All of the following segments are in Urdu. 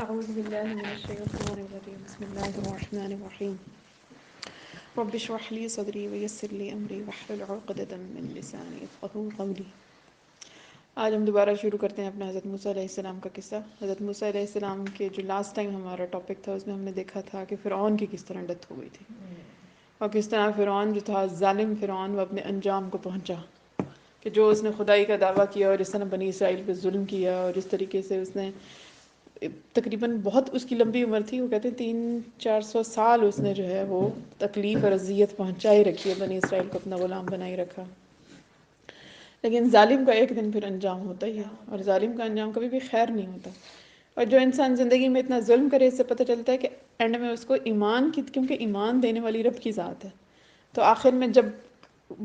أعوذ بالله من الشيطان الرجيم بسم الله الرحمن الرحيم رب اشرح لي صدري ويسر لي أمري واحلل عقدة من لساني يفقهوا قولي۔ آج ہم دوبارہ شروع کرتے ہیں اپنا حضرت موسیٰ علیہ السلام کا قصہ۔ حضرت موسیٰ علیہ السلام کے جو لاسٹ ٹائم ہمارا ٹاپک تھا اس میں ہم نے دیکھا تھا کہ فرعون کی کس طرح ڈیتھ ہو گئی تھی، اور کس طرح فرعون جو تھا ظالم فرعون وہ اپنے انجام کو پہنچا، کہ جو اس نے خدائی کا دعویٰ کیا اور جس طرح بنی اسرائیل پہ ظلم کیا اور جس طریقے سے اس نے تقریباً بہت اس کی لمبی عمر تھی، وہ کہتے ہیں 300-400 سال اس نے جو ہے وہ تکلیف اور اذیت پہنچائی رکھی ہے، بنی اسرائیل کو اپنا غلام بنائی رکھا۔ لیکن ظالم کا ایک دن پھر انجام ہوتا ہی ہے، اور ظالم کا انجام کبھی بھی خیر نہیں ہوتا۔ اور جو انسان زندگی میں اتنا ظلم کرے، اس سے پتہ چلتا ہے کہ اینڈ میں اس کو ایمان کی، کیونکہ ایمان دینے والی رب کی ذات ہے، تو آخر میں جب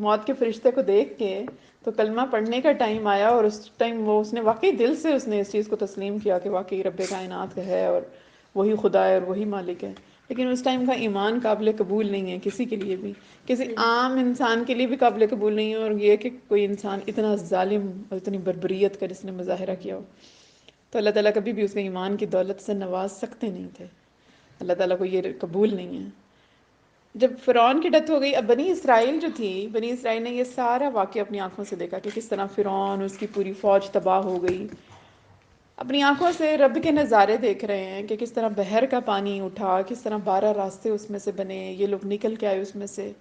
موت کے فرشتے کو دیکھ کے تو کلمہ پڑھنے کا ٹائم آیا، اور اس ٹائم اس نے واقعی دل سے اس نے اس چیز کو تسلیم کیا کہ واقعی رب کائنات ہے اور وہی خدا ہے اور وہی مالک ہے، لیکن اس ٹائم کا ایمان قابل قبول نہیں ہے کسی کے لیے بھی، کسی عام انسان کے لیے بھی قابل قبول نہیں ہے، اور یہ کہ کوئی انسان اتنا ظالم اور اتنی بربریت کا جس نے مظاہرہ کیا ہو، تو اللہ تعالیٰ کبھی بھی اس کے ایمان کی دولت سے نواز سکتے نہیں تھے، اللہ تعالیٰ کو یہ قبول نہیں ہے۔ جب فرعون کی ڈیتھ ہو گئی، اب بنی اسرائیل جو تھی، بنی اسرائیل نے یہ سارا واقعہ اپنی آنکھوں سے دیکھا کہ کس طرح فرعون اس کی پوری فوج تباہ ہو گئی، اپنی آنکھوں سے رب کے نظارے دیکھ رہے ہیں کہ کس طرح بحر کا پانی اٹھا، کس طرح 12 راستے اس میں سے بنے، یہ لوگ نکل کے آئے اس میں سے،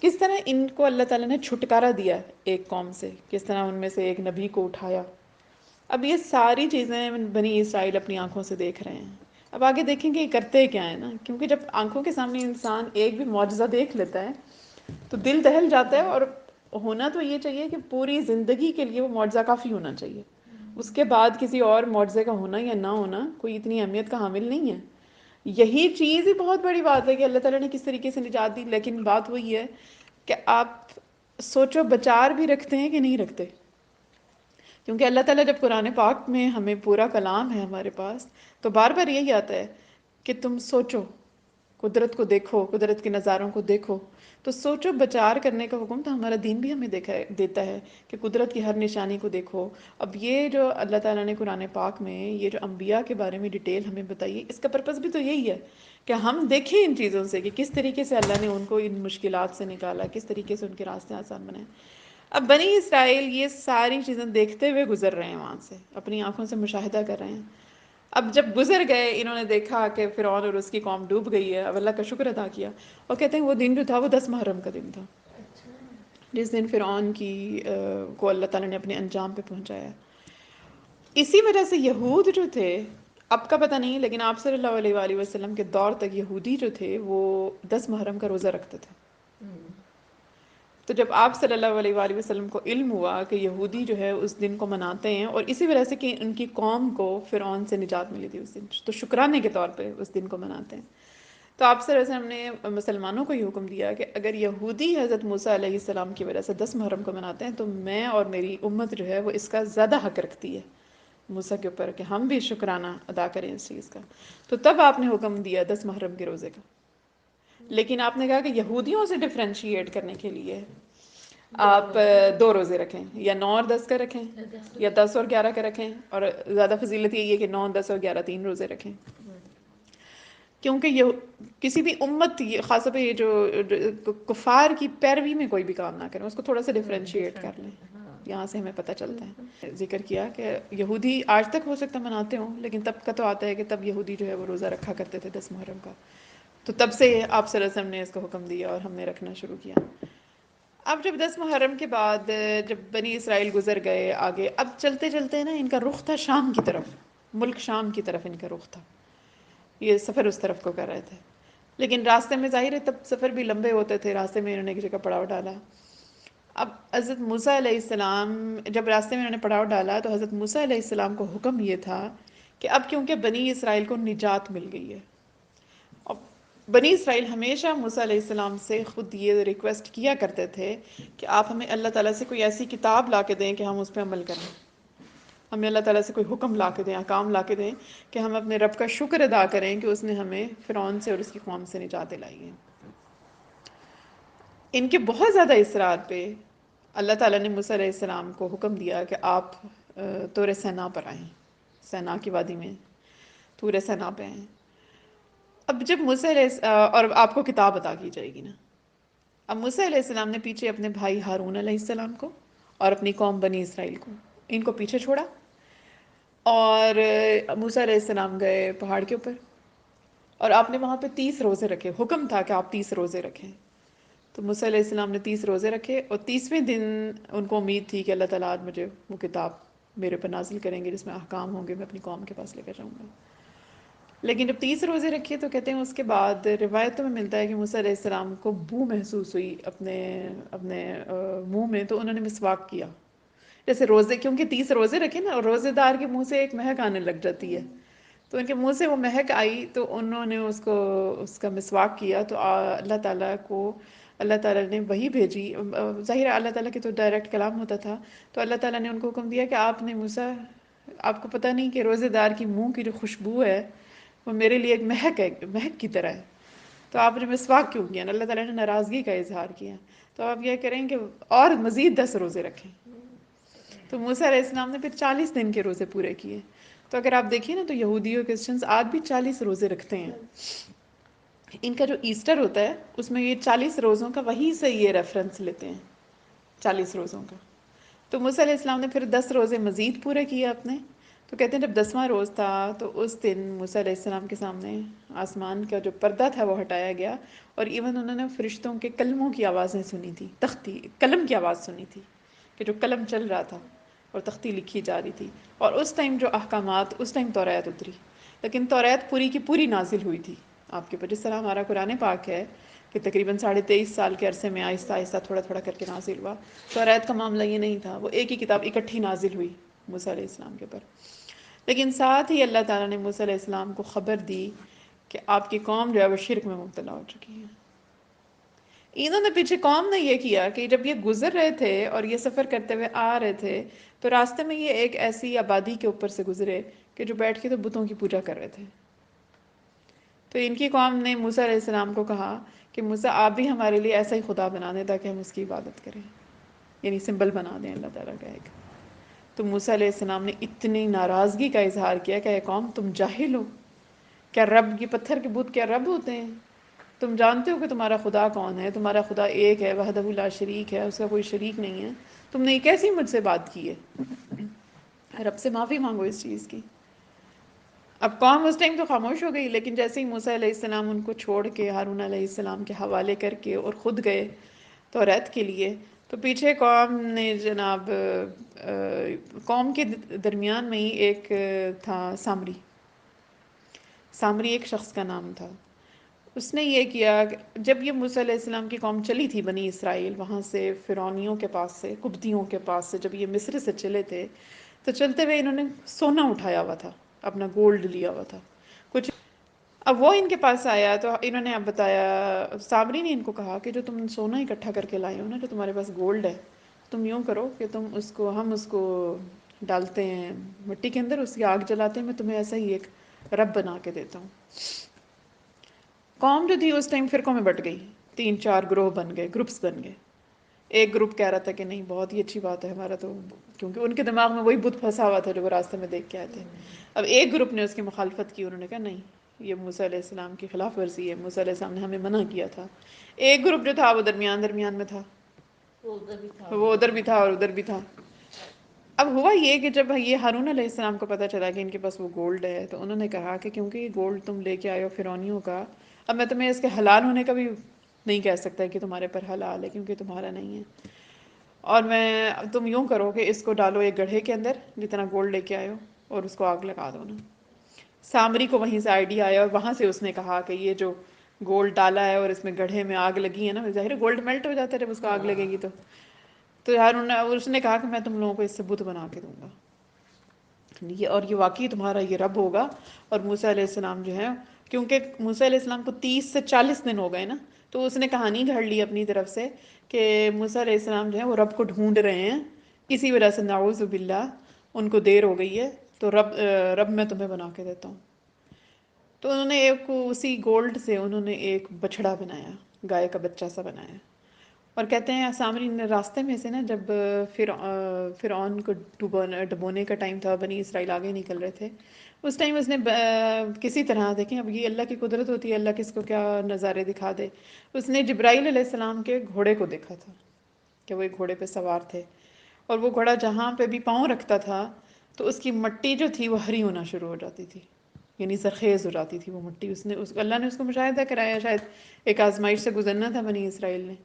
کس طرح ان کو اللہ تعالیٰ نے چھٹکارا دیا ایک قوم سے، کس طرح ان میں سے ایک نبی کو اٹھایا۔ اب یہ ساری چیزیں بنی اسرائیل اپنی آنکھوں سے دیکھ رہے ہیں۔ اب آگے دیکھیں کہ یہ کرتے کیا ہے نا، کیونکہ جب آنکھوں کے سامنے انسان ایک بھی معجزہ دیکھ لیتا ہے تو دل دہل جاتا ہے، اور ہونا تو یہ چاہیے کہ پوری زندگی کے لیے وہ معجزہ کافی ہونا چاہیے، اس کے بعد کسی اور معجزے کا ہونا یا نہ ہونا کوئی اتنی اہمیت کا حامل نہیں ہے۔ یہی چیز ہی بہت بڑی بات ہے کہ اللہ تعالیٰ نے کس طریقے سے نجات دی، لیکن بات وہی ہے کہ آپ سوچو بچار بھی رکھتے ہیں کہ نہیں رکھتے، کیونکہ اللہ تعالیٰ جب قرآن پاک میں ہمیں پورا کلام ہے ہمارے پاس، تو بار بار یہی آتا ہے کہ تم سوچو، قدرت کو دیکھو، قدرت کے نظاروں کو دیکھو، تو سوچو بچار کرنے کا حکم تو ہمارا دین بھی ہمیں دیتا ہے کہ قدرت کی ہر نشانی کو دیکھو۔ اب یہ جو اللہ تعالیٰ نے قرآن پاک میں یہ جو انبیاء کے بارے میں ڈیٹیل ہمیں بتائی ہے، اس کا پرپس بھی تو یہی ہے کہ ہم دیکھیں ان چیزوں سے کہ کس طریقے سے اللہ نے ان کو ان مشکلات سے نکالا، کس طریقے سے ان کے راستے آسان بنائے۔ اب بنی اسرائیل یہ ساری چیزیں دیکھتے ہوئے گزر رہے ہیں، وہاں سے اپنی آنکھوں سے مشاہدہ کر رہے ہیں۔ اب جب گزر گئے، انہوں نے دیکھا کہ فرعون اور اس کی قوم ڈوب گئی ہے، اب اللہ کا شکر ادا کیا، اور کہتے ہیں وہ دن جو تھا وہ 10 محرم کا دن تھا، جس دن فرعون کی کو اللہ تعالیٰ نے اپنے انجام پہ پہنچایا۔ اسی وجہ سے یہود جو تھے، اب کا پتہ نہیں، لیکن آپ صلی اللہ علیہ وآلہ وسلم کے دور تک یہودی جو تھے وہ 10 محرم کا روزہ رکھتے تھے۔ تو جب آپ صلی اللہ علیہ وآلہ وسلم کو علم ہوا کہ یہودی جو ہے اس دن کو مناتے ہیں، اور اسی وجہ سے کہ ان کی قوم کو فرعون سے نجات ملی تھی اس دن، تو شکرانے کے طور پہ اس دن کو مناتے ہیں، تو آپ صلی اللہ علیہ وسلم نے مسلمانوں کو یہ حکم دیا کہ اگر یہودی حضرت موسیٰ علیہ السلام کی وجہ سے 10 محرم کو مناتے ہیں تو میں اور میری امت جو ہے وہ اس کا زیادہ حق رکھتی ہے موسیٰ کے اوپر کہ ہم بھی شکرانہ ادا کریں اس چیز کا۔ تو تب آپ نے حکم دیا 10 محرم کے روزے کا، لیکن آپ نے کہا کہ یہودیوں سے ڈفرینشیٹ کرنے کے لیے آپ 2 روزے رکھیں، یا 9 اور 10 کا رکھیں، یا 10 اور 11 کا رکھیں، اور زیادہ فضیلت یہی ہے کہ 9، 10 اور 11 3 روزے رکھیں، کیونکہ یہ کسی بھی امت، خاص طور پہ یہ جو کفار کی پیروی میں کوئی بھی کام نہ کریں، اس کو تھوڑا سا ڈفرینشیٹ کر لیں، یہاں سے ہمیں پتہ چلتا ہے۔ ذکر کیا کہ یہودی آج تک ہو سکتا مناتے ہوں، لیکن تب کا تو آتا ہے کہ تب یہودی جو ہے وہ روزہ رکھا کرتے تھے 10 محرم کا، تو تب سے آپ صلی اللہ علیہ وسلم نے اس کو حکم دیا اور ہم نے رکھنا شروع کیا۔ اب جب 10 محرم کے بعد جب بنی اسرائیل گزر گئے آگے، اب چلتے چلتے نا ان کا رخ تھا شام کی طرف، ملک شام کی طرف ان کا رخ تھا، یہ سفر اس طرف کو کر رہے تھے، لیکن راستے میں ظاہر ہے تب سفر بھی لمبے ہوتے تھے، راستے میں انہوں نے ایک جگہ پڑاؤ ڈالا۔ اب حضرت موسیٰ علیہ السلام جب راستے میں انہوں نے پڑاؤ ڈالا تو حضرت موسیٰ علیہ السلام کو حکم یہ تھا کہ اب کیونکہ بنی اسرائیل کو نجات مل گئی ہے، اور بنی اسرائیل ہمیشہ موسیٰ علیہ السلام سے خود یہ ریکویسٹ کیا کرتے تھے کہ آپ ہمیں اللہ تعالیٰ سے کوئی ایسی کتاب لا کے دیں کہ ہم اس پہ عمل کریں، ہمیں اللہ تعالیٰ سے کوئی حکم لا کے دیں، احکام لا کے دیں کہ ہم اپنے رب کا شکر ادا کریں کہ اس نے ہمیں فرعون سے اور اس کی قوم سے نجات دلائی ہے۔ ان کے بہت زیادہ اصرار پہ اللہ تعالیٰ نے موسیٰ علیہ السلام کو حکم دیا کہ آپ طور سینا پر آئیں، سینا کی وادی میں، طور سینا پہ ہیں۔ اب جب موسیٰ اور آپ کو کتاب عطا کی جائے گی نا، اب موسیٰ علیہ السلام نے پیچھے اپنے بھائی ہارون علیہ السلام کو اور اپنی قوم بنی اسرائیل کو، ان کو پیچھے چھوڑا، اور موسیٰ علیہ السلام گئے پہاڑ کے اوپر، اور آپ نے وہاں پہ 30 روزے رکھے، حکم تھا کہ آپ 30 روزے رکھیں۔ تو موسیٰ علیہ السلام نے 30 روزے رکھے، اور 30ویں دن ان کو امید تھی کہ اللہ تعالیٰ آج مجھے وہ کتاب میرے پر نازل کریں گے جس میں احکام ہوں گے، میں اپنی قوم کے پاس لے کر جاؤں گا۔ لیکن جب 30 روزے رکھے تو کہتے ہیں اس کے بعد روایتوں میں ملتا ہے کہ موسیٰ علیہ السلام کو بو محسوس ہوئی اپنے اپنے منہ میں، تو انہوں نے مسواک کیا۔ جیسے روزے، کیونکہ 30 روزے رکھے نا، اور روزے دار کے منہ سے ایک مہک آنے لگ جاتی ہے، تو ان کے منہ سے وہ مہک آئی، تو انہوں نے اس کا مسواک کیا، تو اللہ تعالیٰ نے وہی بھیجی۔ ظاہر ہے اللہ تعالیٰ کی تو ڈائریکٹ کلام ہوتا تھا، تو اللہ تعالیٰ نے ان کو حکم دیا کہ آپ نے موسیٰ، آپ کو پتہ نہیں کہ روزے دار کی منہ کی جو خوشبو ہے وہ میرے لیے ایک مہک ہے، مہک کی طرح ہے، تو آپ نے مسواک کیوں کیا؟ اللہ تعالیٰ نے ناراضگی کا اظہار کیا، تو آپ یہ کریں کہ اور مزید 10 روزے رکھیں۔ تو موسیٰ علیہ السلام نے پھر 40 دن کے روزے پورے کیے۔ تو اگر آپ دیکھیں نا تو یہودی اور کرسچنز آج بھی 40 روزے رکھتے ہیں۔ ان کا جو ایسٹر ہوتا ہے اس میں یہ 40 روزوں کا وہیں سے یہ ریفرنس لیتے ہیں، 40 روزوں کا۔ تو موسیٰ علیہ السلام نے پھر 10 روزے مزید پورے کیے اپنے۔ تو کہتے ہیں جب 10واں روز تھا تو اس دن موسیٰ علیہ السلام کے سامنے آسمان کا جو پردہ تھا وہ ہٹایا گیا، اور ایون انہوں نے فرشتوں کے کلموں کی آوازیں سنی تھی، تختی قلم کی آواز سنی تھی کہ جو قلم چل رہا تھا اور تختی لکھی جا رہی تھی، اور اس ٹائم جو احکامات، اس ٹائم توریت اتری، لیکن توریت پوری کی پوری نازل ہوئی تھی آپ کے اوپر، جس طرح ہمارا قرآن پاک ہے کہ تقریباً 23.5 سال کے عرصے میں آہستہ آہستہ تھوڑا تھوڑا کر کے نازل ہوا۔ توریت کا معاملہ یہ نہیں تھا، وہ ایک ہی کتاب اکٹھی نازل ہوئی موسیٰ علیہ السلام کے اوپر۔ لیکن ساتھ ہی اللہ تعالیٰ نے موسیٰ علیہ السلام کو خبر دی کہ آپ کی قوم جو ہے وہ شرک میں مبتلا ہو چکی ہے۔ انہوں نے پیچھے قوم نے یہ کیا کہ جب یہ گزر رہے تھے اور یہ سفر کرتے ہوئے آ رہے تھے تو راستے میں یہ ایک ایسی آبادی کے اوپر سے گزرے کہ جو بیٹھ کے تو بتوں کی پوجا کر رہے تھے۔ تو ان کی قوم نے موسیٰ علیہ السلام کو کہا کہ موسیٰ آپ بھی ہمارے لیے ایسا ہی خدا بنا دیں تاکہ ہم اس کی عبادت کریں، یعنی سمبل بنا دیں اللہ تعالیٰ کا ایک۔ تو موسیٰ علیہ السلام نے اتنی ناراضگی کا اظہار کیا کہ اے قوم تم جاہل ہو، کیا رب، یہ پتھر کے بت کیا رب ہوتے ہیں؟ تم جانتے ہو کہ تمہارا خدا کون ہے؟ تمہارا خدا ایک ہے، وحدہ لا شریک ہے، اس کا کوئی شریک نہیں ہے۔ تم نے یہ کیسی مجھ سے بات کی ہے؟ رب سے معافی مانگو اس چیز کی۔ اب قوم اس ٹائم تو خاموش ہو گئی، لیکن جیسے ہی موسیٰ علیہ السلام ان کو چھوڑ کے ہارون علیہ السلام کے حوالے کر کے اور خود گئے توریت کے لیے، تو پیچھے قوم نے جناب قوم کے درمیان میں ہی ایک تھا سامری، سامری ایک شخص کا نام تھا۔ اس نے یہ کیا کہ جب یہ موسیٰ علیہ السلام کی قوم چلی تھی بنی اسرائیل وہاں سے فرعونیوں کے پاس سے، قبطیوں کے پاس سے، جب یہ مصر سے چلے تھے تو چلتے ہوئے انہوں نے سونا اٹھایا ہوا تھا، اپنا گولڈ لیا ہوا تھا کچھ۔ اب وہ ان کے پاس آیا تو انہوں نے اب بتایا، سامری نے ان کو کہا کہ جو تم سونا اکٹھا کر کے لائے ہو نا، جو تمہارے پاس گولڈ ہے، تم یوں کرو کہ ہم اس کو ڈالتے ہیں مٹی کے اندر، اس کی آگ جلاتے ہیں، میں تمہیں ایسا ہی ایک رب بنا کے دیتا ہوں۔ قوم جو تھی اس ٹائم فرقوں میں بٹ گئی، 3-4 گروہ بن گئے، گروپس بن گئے۔ ایک گروپ کہہ رہا تھا کہ نہیں بہت ہی اچھی بات ہے ہمارا تو، کیونکہ ان کے دماغ میں وہی بت پھنسا ہوا تھا جو وہ راستے میں دیکھ کے آئے تھے۔ اب ایک گروپ نے اس کی مخالفت کی، انہوں نے کہا نہیں یہ موسیٰ علیہ السلام کی خلاف ورزی ہے، موسیٰ علیہ السلام نے ہمیں منع کیا تھا۔ ایک گروپ جو تھا وہ درمیان میں تھا، وہ ادھر بھی تھا اور ادھر بھی تھا۔ اب ہوا یہ کہ جب یہ ہارون علیہ السلام کو پتہ چلا کہ ان کے پاس وہ گولڈ ہے، تو انہوں نے کہا کہ کیونکہ یہ گولڈ تم لے کے آئے ہو فرعونیوں کا، اب میں تمہیں اس کے حلال ہونے کا بھی نہیں کہہ سکتا کہ تمہارے پر حلال ہے کیونکہ تمہارا نہیں ہے، اور تم یوں کرو کہ اس کو ڈالو ایک گڑھے کے اندر جتنا گولڈ لے کے آئے ہو، اور اس کو آگ لگا دو نا۔ سامری کو وہیں سے آئیڈیا آیا اور وہاں سے اس نے کہا کہ یہ جو گولڈ ڈالا ہے اور اس میں گڑھے میں آگ لگی ہے نا، ظاہر ہے گولڈ میلٹ ہو جاتا ہے جب اس کو آگ لگے گی، تو ہارون اس نے کہا کہ میں تم لوگوں کو اس سے بت بنا کے دوں گا، اور یہ واقعی تمہارا یہ رب ہوگا۔ اور موسیٰ علیہ السلام جو ہے، کیونکہ موسیٰ علیہ السلام کو 30 سے 40 دن ہو گئے نا، تو اس نے کہانی گھڑ لی اپنی طرف سے کہ موسیٰ علیہ السلام جو ہے وہ رب کو ڈھونڈ رہے ہیں، اسی وجہ سے نعوذ باللہ ان کو دیر ہو گئی ہے، تو رب میں تمہیں بنا کے دیتا ہوں۔ تو انہوں نے اسی گولڈ سے انہوں نے ایک بچڑا بنایا، گائے کا بچہ سا بنایا، اور کہتے ہیں سامری نے راستے میں سے نا جب فرعون کو ڈبونے کا ٹائم تھا، بنی اسرائیل آگے نکل رہے تھے، اس ٹائم اس نے کسی طرح، دیکھیں اب یہ اللہ کی قدرت ہوتی ہے، اللہ کس کو کیا نظارے دکھا دے، اس نے جبرائیل علیہ السلام کے گھوڑے کو دیکھا تھا کہ وہ ایک گھوڑے پہ سوار تھے، اور وہ گھوڑا جہاں پہ بھی پاؤں رکھتا تھا تو اس کی مٹی جو تھی وہ ہری ہونا شروع ہو جاتی تھی، یعنی زرخیز ہو جاتی تھی وہ مٹی. اللہ نے اس کو مشاہدہ کرایا، شاید ایک آزمائش سے گزرنا تھا بنی اسرائیل نے.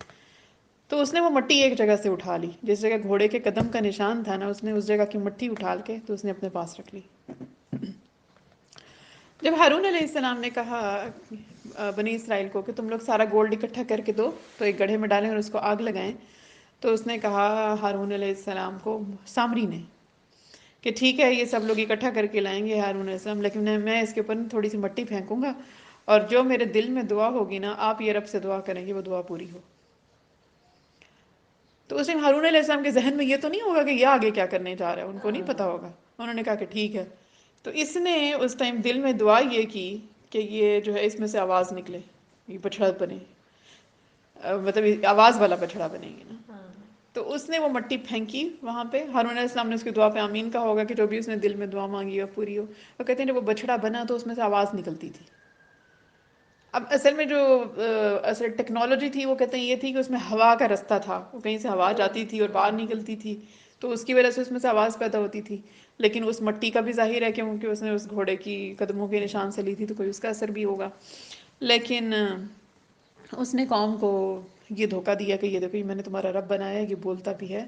تو اس نے وہ مٹی ایک جگہ سے اٹھا لی، جس جگہ گھوڑے کے قدم کا نشان تھا نا، اس نے اس جگہ کی مٹی اٹھا کے تو اس نے اپنے پاس رکھ لی. جب ہارون علیہ السلام نے کہا بنی اسرائیل کو کہ تم لوگ سارا گولڈ اکٹھا کر کے دو تو ایک گڑھے میں ڈالیں اور اس کو آگ لگائیں، تو اس نے کہا ہارون علیہ السلام کو، سامری نے، کہ ٹھیک ہے یہ سب لوگ اکٹھا کر کے لائیں گے ہارون علیہ السلام، لیکن میں اس کے اوپر تھوڑی سی مٹی پھینکوں گا، اور جو میرے دل میں دعا ہوگی نا، آپ یہ رب سے دعا کریں گے وہ دعا پوری ہو. تو اس ٹائم ہارون علیہ السلام کے ذہن میں یہ تو نہیں ہوگا کہ یہ آگے کیا کرنے جا رہا ہے، ان کو نہیں پتا ہوگا. انہوں نے کہا کہ ٹھیک ہے. تو اس نے اس ٹائم دل میں دعا یہ کی کہ یہ جو ہے اس میں سے آواز نکلے، یہ بچھڑا بنے، مطلب آواز والا بچھڑا بنے گی نا. تو اس نے وہ مٹی پھینکی وہاں پہ. ہارون علیہ السلام نے اس کی دعا پہ آمین کہا ہوگا کہ جو بھی اس نے دل میں دعا مانگی ہو پوری ہو. وہ کہتے ہیں جب وہ بچھڑا بنا تو اس میں سے آواز نکلتی تھی. اب اصل میں جو اصل ٹیکنالوجی تھی وہ کہتے ہیں یہ تھی کہ اس میں ہوا کا رستہ تھا، وہ کہیں سے ہوا جاتی تھی اور باہر نکلتی تھی، تو اس کی وجہ سے اس میں سے آواز پیدا ہوتی تھی. لیکن اس مٹی کا بھی ظاہر ہے کیونکہ اس نے اس گھوڑے کی قدموں کے نشان سے لی تھی تو کوئی اس کا اثر بھی ہوگا. لیکن اس نے قوم کو یہ دھوکہ دیا کہ یہ دیکھو میں نے تمہارا رب بنایا ہے، یہ بولتا بھی ہے.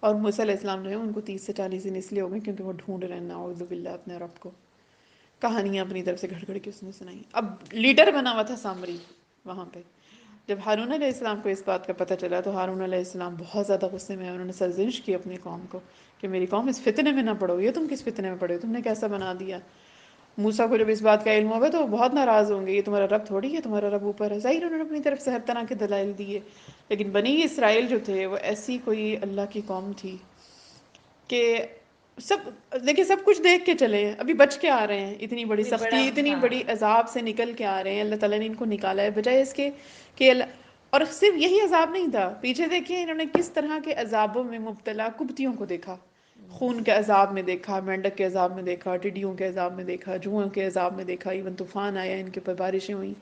اور موسیٰ علیہ السلام جو ہے ان کو 30 سے 40 دن اس لیے ہو گئے کیونکہ وہ ڈھونڈ رہے ہیں نعوذ باللہ اپنے رب کو. کہانیاں اپنی طرف سے گھڑ گھڑ کے اس نے سنائی. اب لیڈر بنا ہوا تھا سامری وہاں پہ. جب ہارون علیہ السلام کو اس بات کا پتہ چلا تو ہارون علیہ السلام بہت زیادہ غصے میں، انہوں نے سرزنش کی اپنی قوم کو کہ میری قوم اس فتنے میں نہ پڑو. یہ تم کس فتنے میں پڑے ہو؟ تم نے کیسا بنا دیا؟ موسیٰ کو جب اس بات کا علم ہوگا تو وہ بہت ناراض ہوں گے، یہ تمہارا رب تھوڑی ہے، تمہارا رب اوپر ہے. ظاہر انہوں نے اپنی طرف سے ہر طرح کے دلائل دیے. لیکن بنی اسرائیل جو تھے وہ ایسی کوئی اللہ کی قوم تھی کہ سب دیکھیں سب کچھ دیکھ کے چلے ہیں، ابھی بچ کے آ رہے ہیں، اتنی بڑی سختی، اتنی بڑی عذاب سے نکل کے آ رہے ہیں. اللہ تعالیٰ نے ان کو نکالا ہے بجائے اس کے کہ اور صرف یہی عذاب نہیں تھا، پیچھے دیکھیں انہوں نے کس طرح کے عذابوں میں مبتلا قبطیوں کو دیکھا. خون کے عذاب میں دیکھا، مینڈک کے عذاب میں دیکھا، ٹڈیوں کے عذاب میں دیکھا، جوؤں کے عذاب میں دیکھا، ایون طوفان آیا ان کے اوپر، بارشیں ہوئیں.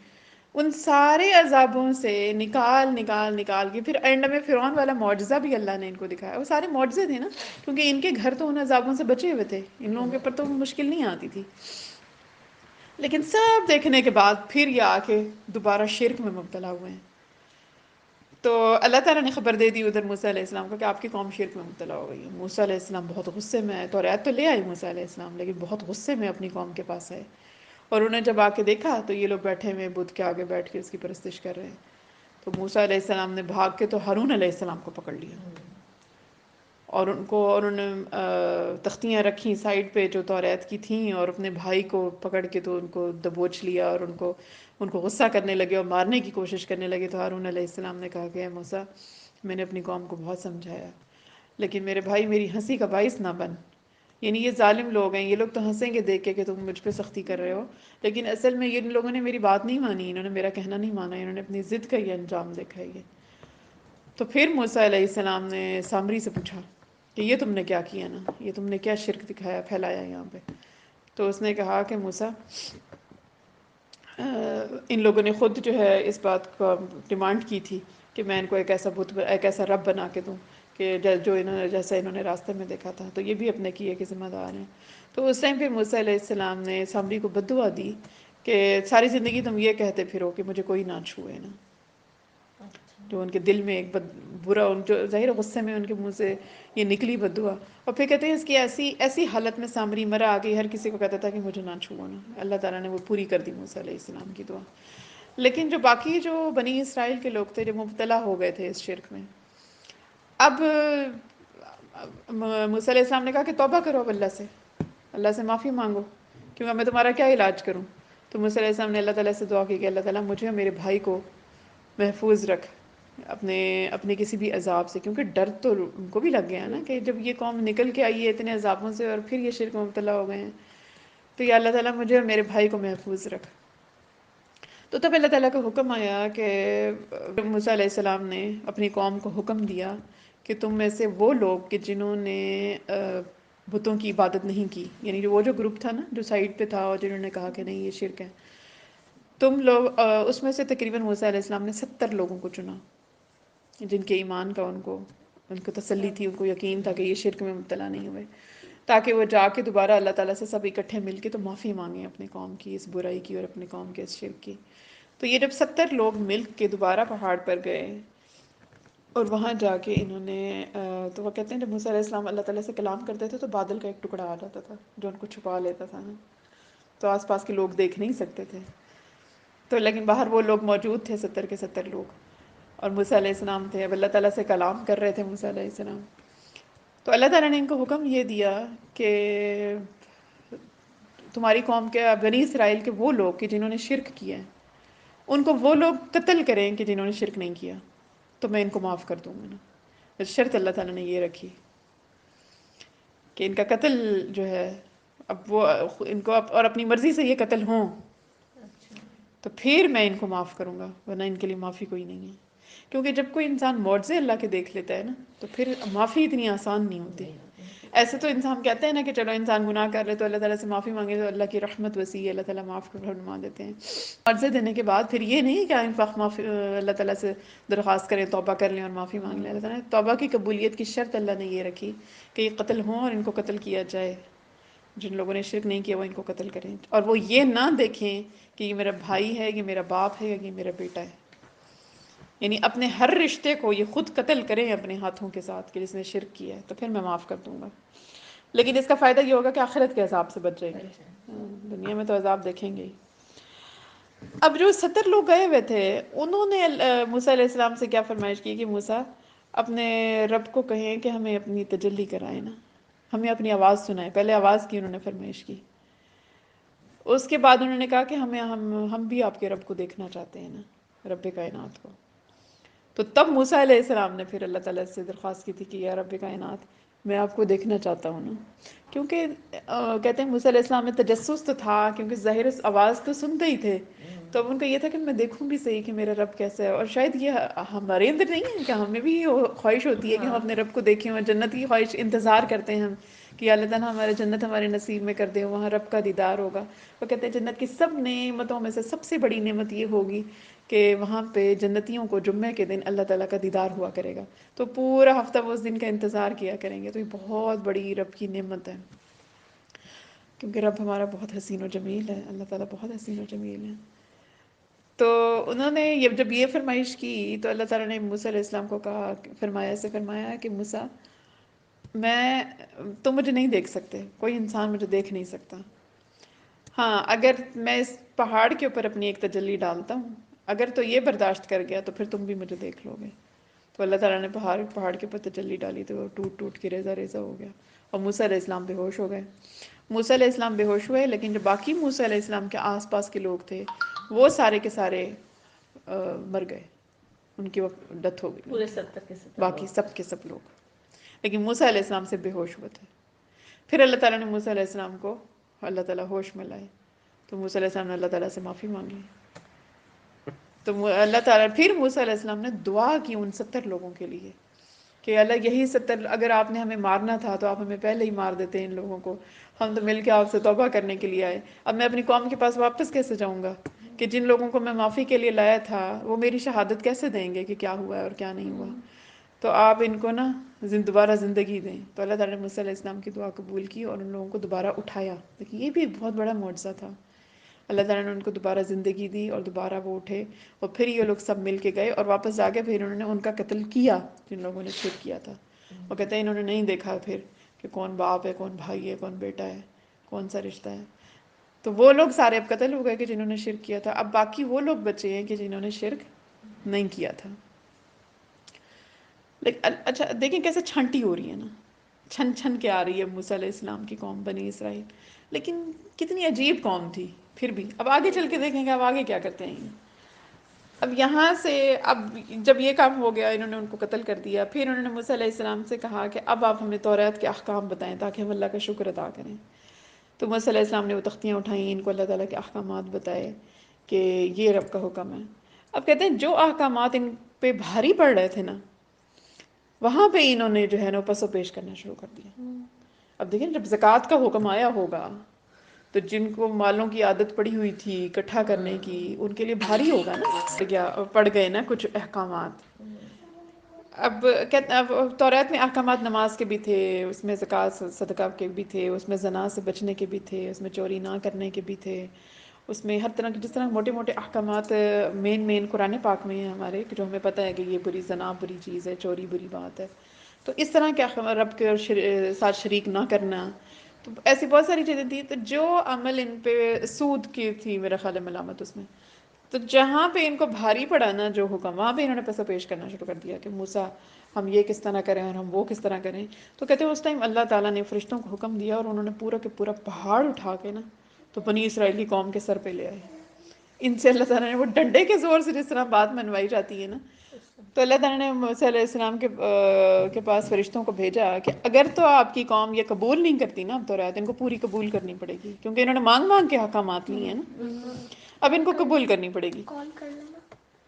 ان سارے عذابوں سے نکال نکال نکال کے پھر اینڈ میں فرعون والا معجزہ بھی اللہ نے ان کو دکھایا. وہ سارے معجزے تھے نا، کیونکہ ان کے گھر تو ان عذابوں سے بچے ہوئے تھے، ان لوگوں کے اوپر تو مشکل نہیں آتی تھی. لیکن سب دیکھنے کے بعد پھر یہ آ کے دوبارہ شرک میں مبتلا ہوئے ہیں. تو اللہ تعالیٰ نے خبر دے دی ادھر موسیٰ علیہ السلام کو کہ آپ کی قوم شرک میں مبتلا ہو گئی ہے. موسیٰ علیہ السلام بہت غصے میں آئے، توریت تو لے آئے موسیٰ علیہ السلام، لیکن بہت غصے میں اپنی قوم کے پاس آئے. اور انہیں جب آ کے دیکھا تو یہ لوگ بیٹھے ہوئے بت کے آگے بیٹھ کے اس کی پرستش کر رہے ہیں. تو موسیٰ علیہ السلام نے بھاگ کے تو ہارون علیہ السلام کو پکڑ لیا، اور انہوں نے تختیاں رکھیں سائڈ پہ جو توریت کی تھیں، اور اپنے بھائی کو پکڑ کے تو ان کو دبوچ لیا اور ان کو غصہ کرنے لگے اور مارنے کی کوشش کرنے لگے. تو ہارون علیہ السلام نے کہا کہ اے موسیٰ، میں نے اپنی قوم کو بہت سمجھایا، لیکن میرے بھائی میری ہنسی کا باعث نہ بن. یعنی یہ ظالم لوگ ہیں، یہ لوگ تو ہنسیں گے دیکھ کے کہ تم مجھ پہ سختی کر رہے ہو، لیکن اصل میں ان لوگوں نے میری بات نہیں مانی، انہوں نے میرا کہنا نہیں مانا، انہوں نے اپنی ضد کا یہ انجام دیکھا ہے. یہ تو پھر موسیٰ علیہ السلام نے سامری سے پوچھا کہ یہ تم نے کیا کیا نا، یہ تم نے کیا شرک دکھایا پھیلایا یہاں پہ؟ تو اس نے کہا کہ موسیٰ، ان لوگوں نے خود جو ہے اس بات کو ڈیمانڈ کی تھی کہ میں ان کو ایک ایسا رب بنا کے دوں کہ جو جیسا انہوں نے راستے میں دیکھا تھا، تو یہ بھی اپنے کیے کے ذمہ دار ہیں. تو اس ٹائم پھر موسیٰ علیہ السلام نے سامری کو بد دعا دی کہ ساری زندگی تم یہ کہتے پھرو کہ مجھے کوئی نہ چھوئے نا. جو ان کے دل میں ایک برا، جو ظاہر غصے میں ان کے منہ سے یہ نکلی بد دعا. اور پھر کہتے ہیں اس کی ایسی حالت میں سامری مرا آ گئی، ہر کسی کو کہتا تھا کہ مجھے نہ چھوؤ نا. اللہ تعالیٰ نے وہ پوری کر دی موسیٰ علیہ السلام کی دعا. لیکن جو باقی جو بنی اسرائیل کے لوگ تھے جو مبتلا ہو گئے تھے اس شرک میں، اب موسیٰ علیہ السلام نے کہا کہ توبہ کرو اب اللہ سے، اللہ سے معافی مانگو، کیونکہ میں تمہارا کیا علاج کروں. تو موسیٰ علیہ السلام نے اللہ تعالیٰ سے دعا کی کہ اللہ تعالیٰ مجھے اور میرے بھائی کو محفوظ رکھ اپنے کسی بھی عذاب سے، کیونکہ ڈر تو ان کو بھی لگ گیا نا کہ جب یہ قوم نکل کے آئی ہے اتنے عذابوں سے اور پھر یہ شرک میں مبتلا ہو گئے ہیں، تو یا اللہ تعالیٰ مجھے اور میرے بھائی کو محفوظ رکھ. تو تب اللہ تعالیٰ کا حکم آیا کہ موسیٰ علیہ السلام نے اپنی قوم کو حکم دیا کہ تم میں سے وہ لوگ کہ جنہوں نے بتوں کی عبادت نہیں کی، یعنی وہ جو گروپ تھا نا جو سائڈ پہ تھا اور جنہوں نے کہا کہ نہیں یہ شرک ہے، تم لوگ اس میں سے تقریباً موسیٰ علیہ السلام نے 70 لوگوں کو چنا جن کے ایمان کا ان کو تسلی تھی، ان کو یقین تھا کہ یہ شرک میں مبتلا نہیں ہوئے، تاکہ وہ جا کے دوبارہ اللہ تعالیٰ سے سب اکٹھے مل کے تو معافی مانگیں اپنے قوم کی اس برائی کی اور اپنے قوم کے اس شرک کی۔ تو یہ جب 70 لوگ مل کے دوبارہ پہاڑ پر گئے اور وہاں جا کے انہوں نے تو وہ کہتے ہیں جب موسیٰ علیہ السلام اللہ تعالیٰ سے کلام کرتے تھے تو بادل کا ایک ٹکڑا آ جاتا تھا جو ان کو چھپا لیتا تھا نا، تو آس پاس کے لوگ دیکھ نہیں سکتے تھے، تو لیکن باہر وہ لوگ موجود تھے 70 کے 70 لوگ، اور موسیٰ علیہ السلام تھے، اب اللہ تعالیٰ سے کلام کر رہے تھے موسیٰ علیہ السلام۔ تو اللہ تعالیٰ نے ان کو حکم یہ دیا کہ تمہاری قوم کے بنی اسرائیل کے وہ لوگ کہ جنہوں نے شرک کیا ہے ان کو وہ لوگ قتل کریں کہ جنہوں نے شرک نہیں کیا، تو میں ان کو معاف کر دوں گا نا۔ شرط اللہ تعالیٰ نے یہ رکھی کہ ان کا قتل جو ہے اب وہ ان کو اور اپنی مرضی سے یہ قتل ہوں تو پھر میں ان کو معاف کروں گا، ورنہ ان کے لیے معافی کوئی نہیں ہے، کیونکہ جب کوئی انسان معجزے اللہ کے دیکھ لیتا ہے نا تو پھر معافی اتنی آسان نہیں ہوتی۔ ایسے تو انسان کہتے ہیں نا کہ چلو انسان گناہ کر لے تو اللہ تعالیٰ سے معافی مانگے تو اللہ کی رحمت وسیع ہے، اللہ تعالیٰ معاف فرما دیتے ہیں۔ معجزے دینے کے بعد پھر یہ نہیں کہ ان وقت اللہ تعالیٰ سے درخواست کریں، توبہ کر لیں اور معافی مانگ لیں۔ اللہ تعالیٰ نے توبہ کی قبولیت کی شرط اللہ نے یہ رکھی کہ یہ قتل ہوں اور ان کو قتل کیا جائے، جن لوگوں نے شرک نہیں کیا وہ ان کو قتل کریں، اور وہ یہ نہ دیکھیں کہ یہ میرا بھائی ہے، یہ میرا باپ ہے، یا یہ میرا بیٹا ہے، یعنی اپنے ہر رشتے کو یہ خود قتل کریں اپنے ہاتھوں کے ساتھ کہ جس نے شرک کیا ہے، تو پھر میں معاف کر دوں گا۔ لیکن اس کا فائدہ یہ ہوگا کہ آخرت کے عذاب سے بچ جائیں گے، دنیا میں تو عذاب دیکھیں گے ہی۔ اب جو 70 لوگ گئے ہوئے تھے انہوں نے موسیٰ علیہ السلام سے کیا فرمائش کی کہ موسیٰ اپنے رب کو کہیں کہ ہمیں اپنی تجلی کرائے نا، ہمیں اپنی آواز سنائے۔ پہلے آواز کی انہوں نے فرمائش کی، اس کے بعد انہوں نے کہا کہ ہم بھی آپ کے رب کو دیکھنا چاہتے ہیں نا، رب کائنات کو۔ تو تب موسیٰ علیہ السلام نے پھر اللہ تعالیٰ سے درخواست کی تھی کہ یا رب کائنات میں آپ کو دیکھنا چاہتا ہوں نا، کیونکہ کہتے ہیں موسیٰ علیہ السلام میں تجسس تو تھا، کیونکہ ظاہر آواز تو سنتے ہی تھے، تو اب ان کا یہ تھا کہ میں دیکھوں بھی صحیح کہ میرا رب کیسا ہے، اور شاید یہ ہمارے اندر نہیں ہے کہ ہمیں بھی خواہش ہوتی ہے کہ ہم اپنے رب کو دیکھیں، اور جنت کی خواہش انتظار کرتے ہیں ہم کہ اللہ تعالیٰ ہمارے جنت ہمارے نصیب میں کر دے، وہاں رب کا دیدار ہوگا۔ وہ کہتے ہیں جنت کی سب نعمتوں میں سے سب سے بڑی نعمت یہ ہوگی کہ وہاں پہ جنتیوں کو جمعے کے دن اللہ تعالیٰ کا دیدار ہوا کرے گا، تو پورا ہفتہ وہ اس دن کا انتظار کیا کریں گے، تو یہ بہت بڑی رب کی نعمت ہے، کیونکہ رب ہمارا بہت حسین و جمیل ہے، اللہ تعالیٰ بہت حسین و جمیل ہے۔ تو انہوں نے جب یہ فرمائش کی تو اللہ تعالیٰ نے موسیٰ علیہ السلام کو کہا، فرمایا کہ موسیٰ تم مجھے نہیں دیکھ سکتے، کوئی انسان مجھے دیکھ نہیں سکتا، ہاں اگر میں اس پہاڑ کے اوپر اپنی ایک تجلی ڈالتا ہوں، اگر تو یہ برداشت کر گیا تو پھر تم بھی مجھے دیکھ لو گے۔ تو اللہ تعالیٰ نے پہاڑ کے اوپر تجلی ڈالی تو وہ ٹوٹ ٹوٹ کے ریزہ ریزہ ہو گیا، اور موسیٰ علیہ السلام بے ہوش ہو گئے۔ موسیٰ علیہ السلام بے ہوش ہوئے، لیکن جو باقی موسیٰ علیہ السلام کے آس پاس کے لوگ تھے وہ سارے کے سارے مر گئے، ان کی ڈیتھ ہو گئی، پورے 70 کے 70 باقی سب کے سب لوگ، لیکن موسیٰ علیہ السلام سے بے ہوش ہوئے تھے۔ پھر اللہ تعالیٰ نے موسیٰ علیہ السلام کو اللہ تعالیٰ ہوش میں لائے، تو موسیٰ علیہ السلام نے اللہ تعالیٰ سے معافی مانگی، تو اللہ تعالیٰ پھر موسیٰ علیہ السلام نے دعا کی ان 70 لوگوں کے لیے کہ اللہ یہی 70 اگر آپ نے ہمیں مارنا تھا تو آپ ہمیں پہلے ہی مار دیتے ان لوگوں کو، ہم تو مل کے آپ سے توبہ کرنے کے لیے آئے، اب میں اپنی قوم کے پاس واپس کیسے جاؤں گا کہ جن لوگوں کو میں معافی کے لیے لایا تھا وہ میری شہادت کیسے دیں گے کہ کیا ہوا ہے اور کیا نہیں ہوا، تو آپ ان کو نا دوبارہ زندگی دیں۔ تو اللہ تعالیٰ نے موسیٰ علیہ السلام کی دعا قبول کی اور ان لوگوں کو دوبارہ اٹھایا، لیکن یہ بھی بہت بڑا معجزہ تھا، اللہ تعالیٰ نے ان کو دوبارہ زندگی دی اور دوبارہ وہ اٹھے، اور پھر یہ لوگ سب مل کے گئے اور واپس آ گئے، پھر انہوں نے ان کا قتل کیا جن لوگوں نے شرک کیا تھا۔ وہ کہتے ہیں انہوں نے نہیں دیکھا پھر کہ کون باپ ہے، کون بھائی ہے، کون بیٹا ہے، کون سا رشتہ ہے، تو وہ لوگ سارے اب قتل ہو گئے کہ جنہوں نے شرک کیا تھا، اب باقی وہ لوگ بچے ہیں کہ جنہوں نے شرک نہیں کیا تھا۔ لیکن اچھا دیکھیں کیسے چھنٹی ہو رہی ہے نا، چھن چھن کے آ رہی ہے موسیٰ علیہ السلام کی قوم بنی اسرائیل، لیکن کتنی عجیب قوم تھی پھر بھی۔ اب آگے چل کے دیکھیں گے اب آگے کیا کرتے ہیں۔ اب یہاں سے اب جب یہ کام ہو گیا، انہوں نے ان کو قتل کر دیا، پھر انہوں نے موسیٰ علیہ السلام سے کہا کہ اب آپ ہمیں توریت کے احکام بتائیں تاکہ ہم اللہ کا شکر ادا کریں۔ تو موسیٰ علیہ السلام نے وہ تختیاں اٹھائیں، ان کو اللہ تعالیٰ کے احکامات بتائے کہ یہ رب کا حکم ہے. اب کہتے ہیں جو احکامات ان پہ بھاری پڑ رہے تھے نا، وہاں پہ انہوں نے جو ہے نا پس و پیش کرنا شروع کر دیا. اب دیکھیں جب زکوٰۃ کا حکم آیا ہوگا تو جن کو مالوں کی عادت پڑی ہوئی تھی اکٹھا کرنے کی، ان کے لیے بھاری ہوگا نا. پڑ گئے نا کچھ احکامات. اب توریت میں احکامات نماز کے بھی تھے، اس میں زکوٰۃ صدقہ کے بھی تھے، اس میں زنا سے بچنے کے بھی تھے، اس میں چوری نہ کرنے کے بھی تھے، اس میں ہر طرح کے جس طرح موٹے موٹے احکامات مین قرآن پاک میں ہیں ہمارے، جو ہمیں پتہ ہے کہ یہ بری زنا بری چیز ہے، چوری بری بات ہے. تو اس طرح کے رب کے ساتھ شریک نہ کرنا، تو ایسی بہت ساری چیزیں تھیں. تو جو عمل ان پہ سود کی تھی میرا خیال ہے ملامت اس میں، تو جہاں پہ ان کو بھاری پڑا نا جو حکم، وہاں پہ انہوں نے پس و پیش کرنا شروع کر دیا کہ موسیٰ ہم یہ کس طرح کریں اور ہم وہ کس طرح کریں. تو کہتے ہیں اس ٹائم اللہ تعالیٰ نے فرشتوں کو حکم دیا اور انہوں نے پورا کہ پورا پہاڑ اٹھا کے نا تو بنی اسرائیلی قوم کے سر پہ لے آئے. ان سے اللہ تعالیٰ نے وہ ڈنڈے کے زور سے جس طرح بات منوائی جاتی ہے نا، تو اللہ تعالیٰ نے موسیٰ علیہ السلام کے پاس فرشتوں کو بھیجا کہ اگر تو آپ کی قوم یہ قبول نہیں کرتی نا اب توریت، ان کو پوری قبول کرنی پڑے گی، کیونکہ انہوں نے مانگ مانگ کے حکامات لیے ہیں نا، اب ان کو قبول کرنی پڑے گی.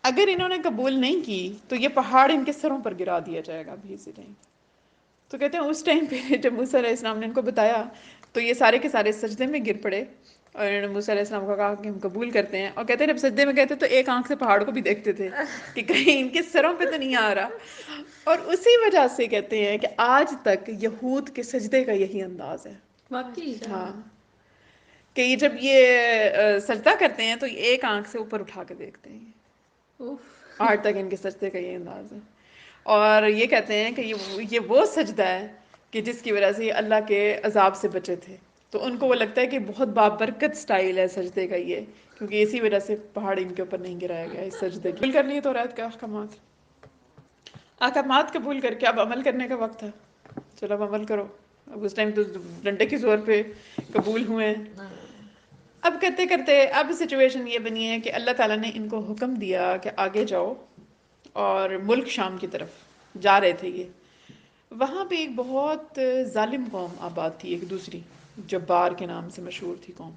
اگر انہوں نے قبول نہیں کی تو یہ پہاڑ ان کے سروں پر گرا دیا جائے گا ابھی اسی ٹائم. تو کہتے ہیں اس ٹائم پہ جب موسیٰ علیہ السلام نے ان کو بتایا تو یہ سارے کے سارے سجدے میں گر پڑے، اور انہوں نے موسیٰ علیہ السلام کو کہا کہ ہم قبول کرتے ہیں. اور کہتے ہیں جب سجدے میں گئے تھے تو ایک آنکھ سے پہاڑ کو بھی دیکھتے تھے کہ کہیں ان کے سروں پہ تو نہیں آ رہا. اور اسی وجہ سے کہتے ہیں کہ آج تک یہود کے سجدے کا یہی انداز ہے. واقعی ہاں، کہ یہ جب یہ سجدہ کرتے ہیں تو ایک آنکھ سے اوپر اٹھا کے دیکھتے ہیں. آج تک ان کے سجدے کا یہ انداز ہے. اور یہ کہتے ہیں کہ یہ وہ سجدہ ہے کہ جس کی وجہ سے یہ اللہ کے عذاب سے بچے تھے. تو ان کو وہ لگتا ہے کہ بہت بابرکت سٹائل ہے سجدے کا یہ، کیونکہ اسی وجہ سے پہاڑ ان کے اوپر نہیں گرایا گیا اس سجدے کی. قبول کر لیے توریت کے احکامات قبول کر کے اب عمل کرنے کا وقت ہے. چلو اب عمل کرو. اب اس ٹائم تو ڈنڈے کے زور پہ قبول ہوئے ہیں. اب کرتے کرتے اب سچویشن یہ بنی ہے کہ اللہ تعالیٰ نے ان کو حکم دیا کہ آگے جاؤ، اور ملک شام کی طرف جا رہے تھے یہ. وہاں پہ ایک بہت ظالم قوم آباد تھی، ایک دوسری جبار کے نام سے مشہور تھی قوم.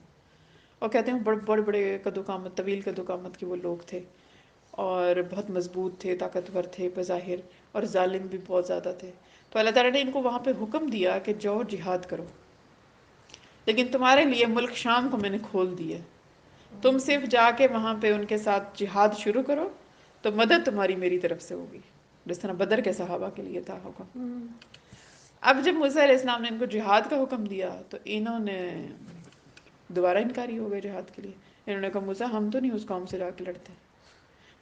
اور کہتے ہیں بڑے بڑے قد و قامت، طویل قد و قامت کے وہ لوگ تھے، اور بہت مضبوط تھے، طاقتور تھے بظاہر، اور ظالم بھی بہت زیادہ تھے. تو اللہ تعالیٰ نے ان کو وہاں پہ حکم دیا کہ جاؤ جہاد کرو، لیکن تمہارے لیے ملک شام کو میں نے کھول دیا، تم صرف جا کے وہاں پہ ان کے ساتھ جہاد شروع کرو تو مدد تمہاری میری طرف سے ہوگی، جس طرح بدر کے صحابہ کے لیے تھا حکم. اب جب موسیٰ علیہ السلام نے ان کو جہاد کا حکم دیا تو انہوں نے دوبارہ انکاری ہو گئے جہاد کے لیے. انہوں نے کہا موسیٰ ہم تو نہیں اس قوم سے جا کے لڑتے،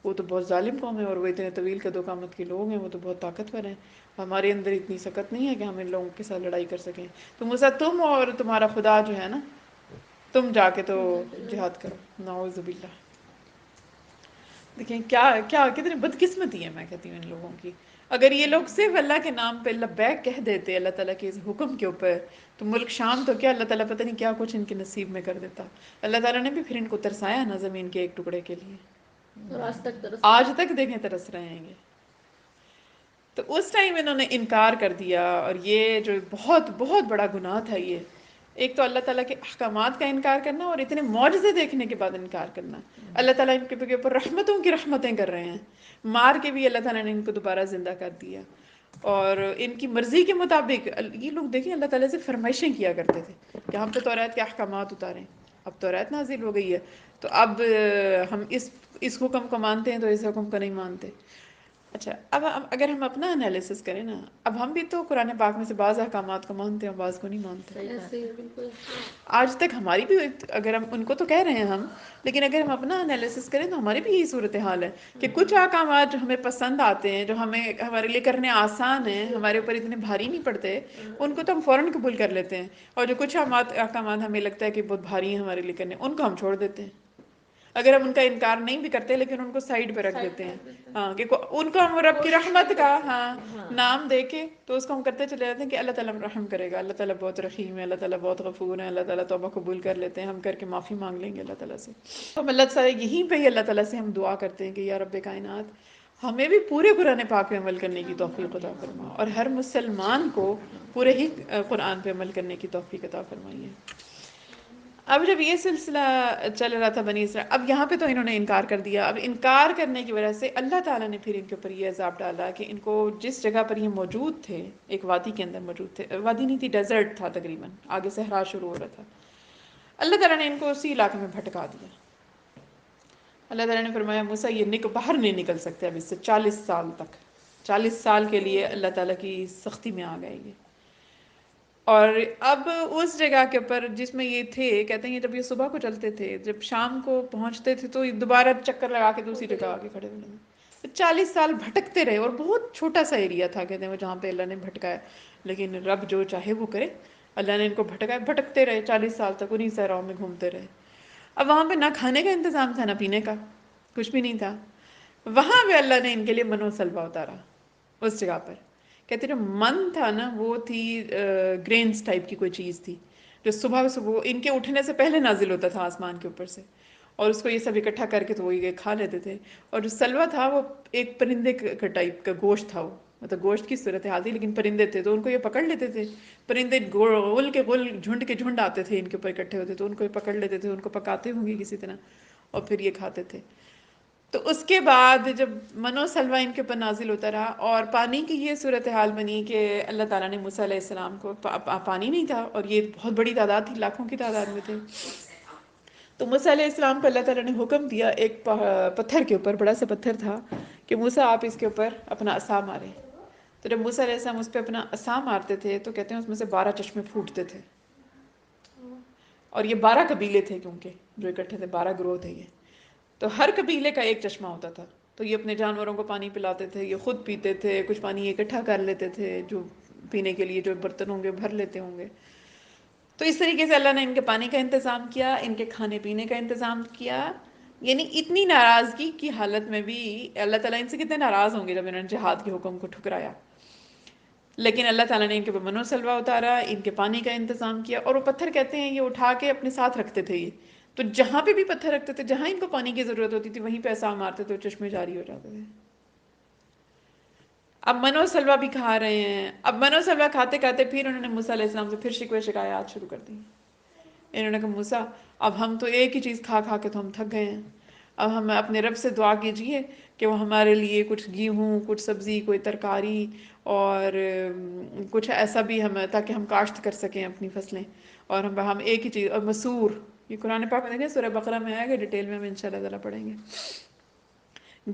وہ تو بہت ظالم قوم ہے، اور وہ اتنے طویل قد و قامت کے لوگ ہیں، وہ تو بہت طاقتور ہیں، ہمارے اندر اتنی سکت نہیں ہے کہ ہم ان لوگوں کے ساتھ لڑائی کر سکیں. تو موسیٰ تم اور تمہارا خدا جو ہے نا، تم جا کے تو جہاد کرو. نعوذ باللہ. دیکھیں کیا کتنی بدقسمتی ہے میں کہتی ہوں ان لوگوں کی. اگر یہ لوگ صرف اللہ کے نام پہ لبیک کہہ دیتے اللہ تعالیٰ کے اس حکم کے اوپر، تو ملک شام تو کیا اللہ تعالیٰ پتہ نہیں کیا کچھ ان کے نصیب میں کر دیتا. اللہ تعالیٰ نے بھی پھر ان کو ترسایا نا زمین کے ایک ٹکڑے کے لیے، اور آج تک دیکھیں ترس رہے ہیں یہ. تو اس ٹائم انہوں نے انکار کر دیا، اور یہ جو بہت بہت بڑا گناہ تھا یہ. ایک تو اللہ تعالیٰ کے احکامات کا انکار کرنا، اور اتنے معجزے دیکھنے کے بعد انکار کرنا. اللہ تعالیٰ ان کے اوپر رحمتوں کی رحمتیں کر رہے ہیں، مار کے بھی اللہ تعالیٰ نے ان کو دوبارہ زندہ کر دیا، اور ان کی مرضی کے مطابق یہ لوگ دیکھیں اللہ تعالیٰ سے فرمائشیں کیا کرتے تھے کہ ہم پہ توریت کے احکامات اتاریں. اب توریت نازل ہو گئی ہے تو اب ہم اس حکم کو مانتے ہیں تو اس حکم کو نہیں مانتے. اچھا، اب اگر ہم اپنا انالیسس کریں نا، اب ہم بھی تو قرآن پاک میں سے بعض احکامات کو مانتے ہیں، بعض کو نہیں مانتے. آج تک ہماری بھی، اگر ہم ان کو تو کہہ رہے ہیں ہم، لیکن اگر ہم اپنا انالیسس کریں تو ہماری بھی یہی صورتحال ہے کہ کچھ احکامات جو ہمیں پسند آتے ہیں، جو ہمارے لیے کرنے آسان ہیں، ہمارے اوپر اتنے بھاری نہیں پڑتے، ان کو تو ہم فوراً قبول کر لیتے ہیں. اور جو کچھ احکامات ہمیں لگتا ہے کہ بہت بھاری ہیں ہمارے لیے کرنے، ان کو ہم چھوڑ دیتے ہیں. اگر ہم ان کا انکار نہیں بھی کرتے لیکن ان کو سائڈ پہ رکھ دیتے ہیں. ہاں، کہ ان کو ہم رب کی رحمت کا نام دے کے تو اس کو ہم کرتے چلے جاتے ہیں کہ اللہ تعالیٰ رحم کرے گا، اللہ تعالیٰ بہت رحیم ہے، اللہ تعالیٰ بہت غفور ہے، اللہ تعالیٰ توبہ قبول کر لیتے ہیں، ہم کر کے معافی مانگ لیں گے اللہ تعالیٰ سے. تو اللہ تعالیٰ یہیں پہ ہی اللہ تعالیٰ سے ہم دعا کرتے ہیں کہ یا رب کائنات ہمیں بھی پورے قرآن پاک پہ عمل کرنے کی توفیق عطا فرما، اور ہر مسلمان کو پورے ہی قرآن پہ عمل کرنے کی توفیق عطا فرمائیے. اب جب یہ سلسلہ چل رہا تھا بنی اسرائیل، اب یہاں پہ تو انہوں نے انکار کر دیا. اب انکار کرنے کی وجہ سے اللہ تعالیٰ نے پھر ان کے اوپر یہ عذاب ڈالا کہ ان کو جس جگہ پر یہ موجود تھے، ایک وادی کے اندر موجود تھے، وادی نہیں تھی، ڈیزرٹ تھا تقریباً، آگے صحرا شروع ہو رہا تھا. اللہ تعالیٰ نے ان کو اسی علاقے میں بھٹکا دیا. اللہ تعالیٰ نے فرمایا موسیٰ یہ باہر نہیں نکل سکتے اب اس سے 40 سال تک. 40 سال کے لیے اللہ تعالیٰ کی سختی میں آ گئے یہ. اور اب اس جگہ کے اوپر جس میں یہ تھے، کہتے ہیں جب یہ صبح کو چلتے تھے، جب شام کو پہنچتے تھے تو یہ دوبارہ چکر لگا کے دوسری جگہ آگے کھڑے ہونے. 40 سال بھٹکتے رہے، اور بہت چھوٹا سا ایریا تھا کہتے ہیں وہ جہاں پہ اللہ نے بھٹکایا. لیکن رب جو چاہے وہ کرے. اللہ نے ان کو بھٹکایا، بھٹکتے رہے 40 سال تک، انہیں صحراؤں میں گھومتے رہے. اب وہاں پہ نہ کھانے کا انتظام تھا، نہ پینے کا، کچھ بھی نہیں تھا. وہاں پہ اللہ نے ان کے لیے من و سلوہ اتارا اس جگہ پر. کہتے جو من تھا نا، وہ تھی گرینز ٹائپ کی کوئی چیز تھی، جو صبح صبح ان کے اٹھنے سے پہلے نازل ہوتا تھا آسمان کے اوپر سے، اور اس کو یہ سب اکٹھا کر کے تو وہ یہ کھا لیتے تھے. اور جو سلوہ تھا وہ ایک پرندے کا ٹائپ کا گوشت تھا، وہ مطلب گوشت کی صورت حال تھی لیکن پرندے تھے تو ان کو یہ پکڑ لیتے تھے. پرندے غل کے غل، جھنڈ کے جھنڈ آتے تھے ان کے اوپر اکٹھے ہوتے تو ان کو یہ پکڑ لیتے تھے، ان کو پکاتے ہوں گے کسی طرح اور پھر یہ کھاتے تھے. تو اس کے بعد جب من و سلوہ ان کے اوپر نازل ہوتا رہا اور پانی کی یہ صورتحال بنی کہ اللہ تعالیٰ نے موسیٰ علیہ السلام کو، پانی نہیں تھا اور یہ بہت بڑی تعداد تھی، لاکھوں کی تعداد میں تھے. تو موسیٰ علیہ السلام کو اللہ تعالیٰ نے حکم دیا ایک پتھر کے اوپر، بڑا سا پتھر تھا، کہ موسیٰ آپ اس کے اوپر اپنا عصا ماریں. تو جب موسیٰ علیہ السلام اس پہ اپنا عصا مارتے تھے تو کہتے ہیں اس میں سے 12 چشمے پھوٹتے تھے. اور یہ 12 قبیلے تھے کیونکہ جو اکٹھے تھے، 12 گروہ تھے یہ. تو ہر قبیلے کا ایک چشمہ ہوتا تھا. تو یہ اپنے جانوروں کو پانی پلاتے تھے، یہ خود پیتے تھے، کچھ پانی اکٹھا کر لیتے تھے جو پینے کے لیے جو برتن ہوں گے بھر لیتے ہوں گے. تو اس طریقے سے اللہ نے ان کے پانی کا انتظام کیا، ان کے کھانے پینے کا انتظام کیا. یعنی اتنی ناراضگی کی حالت میں بھی اللہ تعالیٰ ان سے کتنے ناراض ہوں گے جب انہوں نے جہاد کے حکم کو ٹھکرایا. لیکن اللہ تعالیٰ نے ان کے اوپر من و سلوہ اتارا، ان کے پانی کا انتظام کیا. اور وہ پتھر کہتے ہیں یہ اٹھا کے اپنے ساتھ رکھتے تھے. یہ تو جہاں پہ بھی پتھر رکھتے تھے، جہاں ان کو پانی کی ضرورت ہوتی تھی وہیں پہ عصا مارتے تھے، چشمے جاری ہو جاتے تھے. اب من و سلوہ بھی کھا رہے ہیں. اب من و سلوہ کھاتے کھاتے پھر انہوں نے موسیٰ علیہ السلام سے پھر شکوے شکایات شروع کر دی. انہوں نے کہا موسیٰ اب ہم تو ایک ہی چیز کھا کھا کے تو ہم تھک گئے ہیں. اب ہم اپنے رب سے دعا کیجئے کہ وہ ہمارے لیے کچھ گیہوں، کچھ سبزی، کوئی ترکاری اور کچھ ایسا بھی ہم، تاکہ ہم کاشت کر سکیں اپنی فصلیں. اور ہم ایک ہی چیز، اور مسور، یہ قرآن پاک میں دیکھیں سورہ بقرہ میں آئے گا، ڈیٹیل میں ہم انشاءاللہ تعالیٰ پڑھیں گے.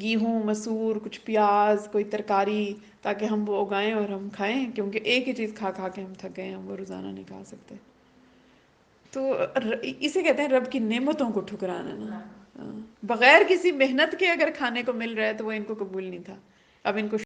گیہوں، مسور، کچھ پیاز، کوئی ترکاری، تاکہ ہم وہ اگائیں اور ہم کھائیں، کیونکہ ایک ہی چیز کھا کھا کے ہم تھک گئے ہیں، ہم وہ روزانہ نہیں کھا سکتے. تو اسے کہتے ہیں رب کی نعمتوں کو ٹھکرانا نا. بغیر کسی محنت کے اگر کھانے کو مل رہا ہے تو وہ ان کو قبول نہیں تھا. اب ان کو